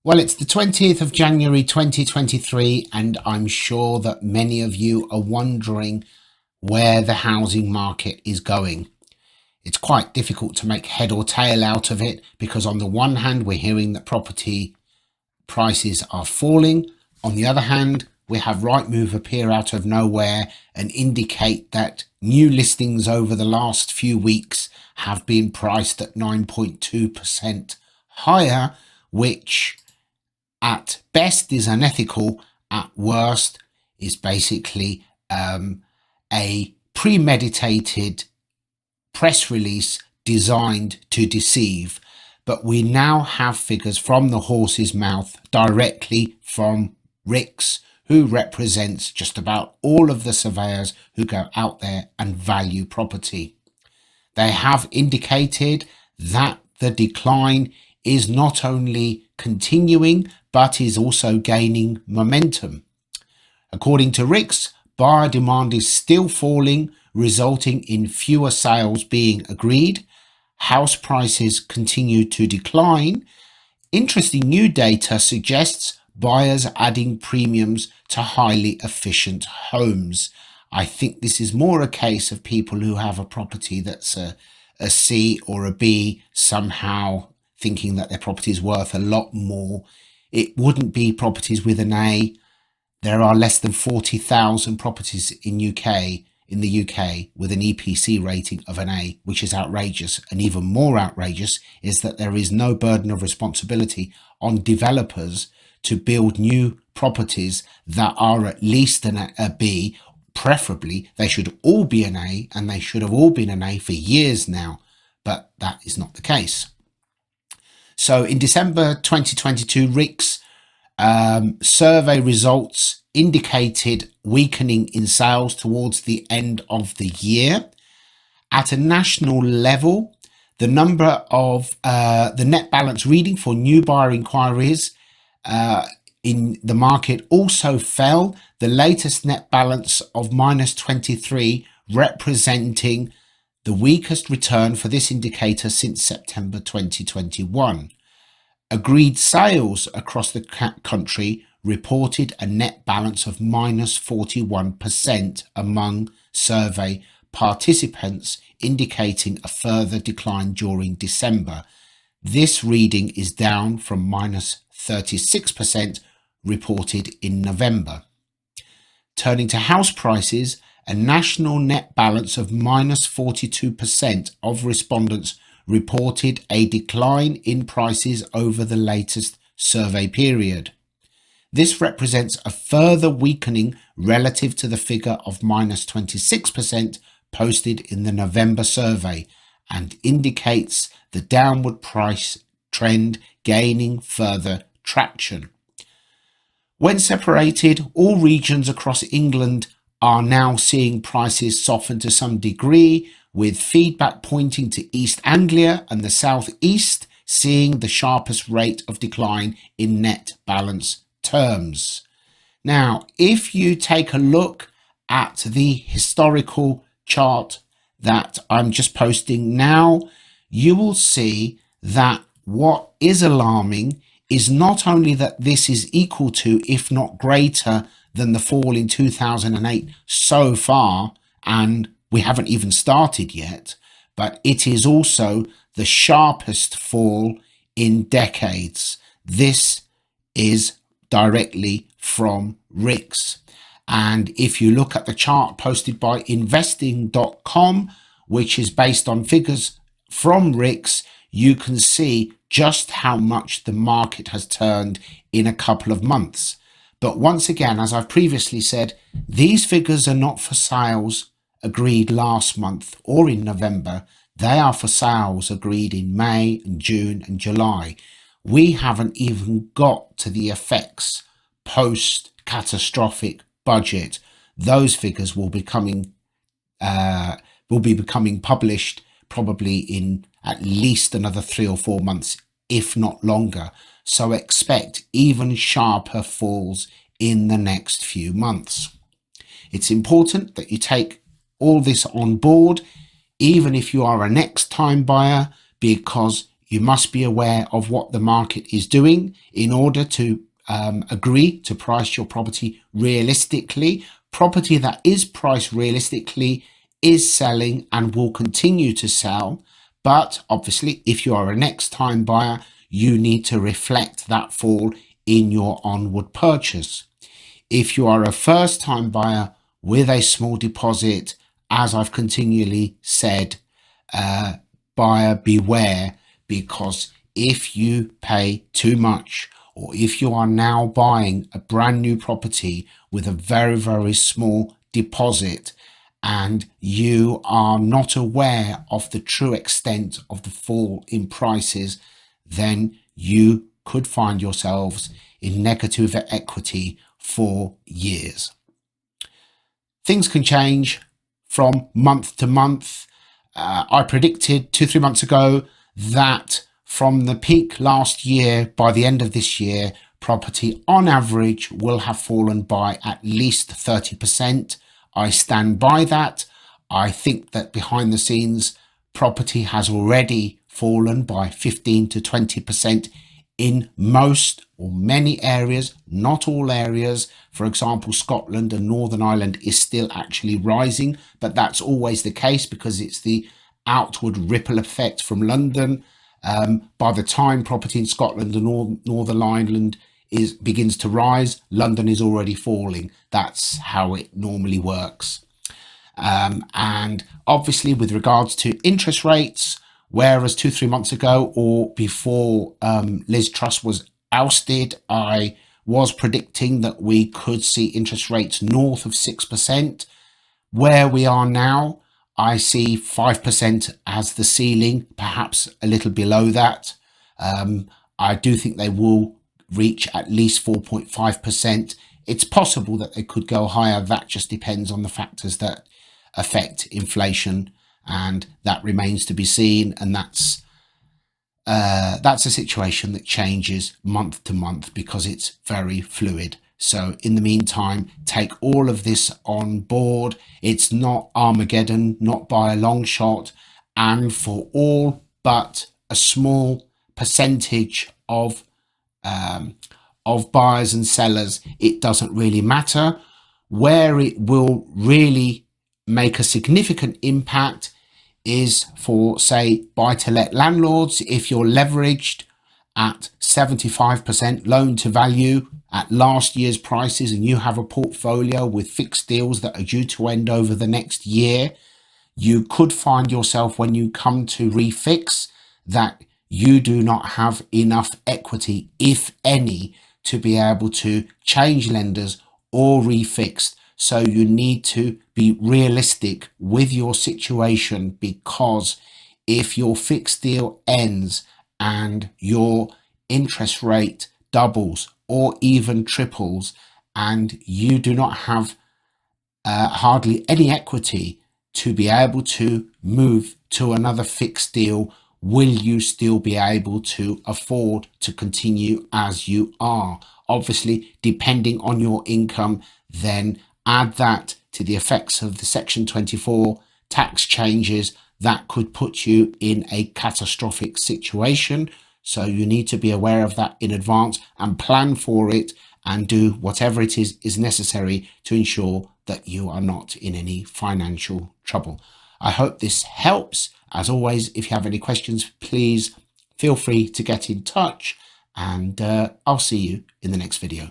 Well, it's the 20th of January 2023, and I'm sure that many of you are wondering where the housing market is going. It's quite difficult to make head or tail out of it because on the one hand, we're hearing that property prices are falling. On the other hand, we have Rightmove appear out of nowhere and indicate that new listings over the last few weeks have been priced at 9.2% higher, which at best is unethical, at worst is basically a premeditated press release designed to deceive. But we now have figures from the horse's mouth directly from RICS, who represents just about all of the surveyors who go out there and value property. They have indicated that the decline is not only continuing, but is also gaining momentum. According to RICS, buyer demand is still falling, resulting in fewer sales being agreed. House prices continue to decline. Interesting new data suggests buyers adding premiums to highly efficient homes. I think this is more a case of people who have a property that's a C or a B, somehow thinking that their property is worth a lot more. It wouldn't be properties with an A. There are less than 40,000 properties in the UK with an EPC rating of an A, which is outrageous. And even more outrageous is that there is no burden of responsibility on developers to build new properties that are at least a B. Preferably, they should all be an A, and they should have all been an A for years now, but that is not the case. So in December 2022, RICS survey results indicated weakening in sales towards the end of the year. At a national level, the number of the net balance reading for new buyer inquiries in the market also fell. The latest net balance of -23, representing the weakest return for this indicator since September 2021. Agreed sales across the country reported a net balance of -41% among survey participants, indicating a further decline during December. This reading is down from -36% reported in November. Turning to house prices, a national net balance of -42% of respondents reported a decline in prices over the latest survey period. This represents a further weakening relative to the figure of -26% posted in the November survey and indicates the downward price trend gaining further traction. When separated, all regions across England are now seeing prices soften to some degree, with feedback pointing to East Anglia and the South East seeing the sharpest rate of decline in net balance terms. Now, if you take a look at the historical chart that I'm just posting now, you will see that what is alarming is not only that this is equal to, if not greater than, the fall in 2008 so far, and we haven't even started yet, but it is also the sharpest fall in decades. This is directly from RICS. And if you look at the chart posted by investing.com, which is based on figures from RICS, you can see just how much the market has turned in a couple of months. But once again, as I've previously said, these figures are not for sales agreed last month or in November. They are for sales agreed in May and June and July. We haven't even got to the effects post-catastrophic budget. Those figures will be becoming published probably in at least another 3 or 4 months, if not longer. So expect even sharper falls in the next few months. It's important that you take all this on board, even if you are a next time buyer, because You must be aware of what the market is doing in order to agree to price your property realistically. Property that is priced realistically is selling and will continue to sell. But obviously, if you are a next time buyer, you need to reflect that fall in your onward purchase. If you are a first time buyer with a small deposit, as I've continually said, buyer beware, because if you pay too much, or if you are now buying a brand new property with a very, very small deposit and you are not aware of the true extent of the fall in prices, then you could find yourselves in negative equity for years. Things can change from month to month. I predicted 2-3 months ago that from the peak last year, by the end of this year, property on average will have fallen by at least 30%. I stand by that. I think that behind the scenes, property has already fallen by 15 to 20% in most or many areas, not all areas. For example, Scotland and Northern Ireland is still actually rising, but that's always the case because it's the outward ripple effect from London. By the time property in Scotland and Northern Ireland begins to rise, London is already falling. That's how it normally works. And obviously with regards to interest rates, whereas 2-3 months ago or before Liz Truss was ousted, I was predicting that we could see interest rates north of 6%. Where we are now, I see 5% as the ceiling, perhaps a little below that. I do think they will reach at least 4.5%. It's possible that they could go higher. That just depends on the factors that affect inflation, and that remains to be seen. And that's a situation that changes month to month because it's very fluid. So in the meantime, take all of this on board. It's not Armageddon, not by a long shot. And for all but a small percentage of buyers and sellers, it doesn't really matter. Where it will really make a significant impact is for, say, buy-to-let landlords. If you're leveraged at 75% loan to value at last year's prices and you have a portfolio with fixed deals that are due to end over the next year, you could find yourself, when you come to refix, that you do not have enough equity, if any, to be able to change lenders or refix. So you need to be realistic with your situation, because if your fixed deal ends and your interest rate doubles or even triples and you do not have hardly any equity to be able to move to another fixed deal, will you still be able to afford to continue as you are? Obviously, depending on your income, then add that to the effects of the Section 24 tax changes, that could put you in a catastrophic situation. So you need to be aware of that in advance and plan for it and do whatever it is necessary to ensure that you are not in any financial trouble. I hope this helps. As always, if you have any questions, please feel free to get in touch, and I'll see you in the next video.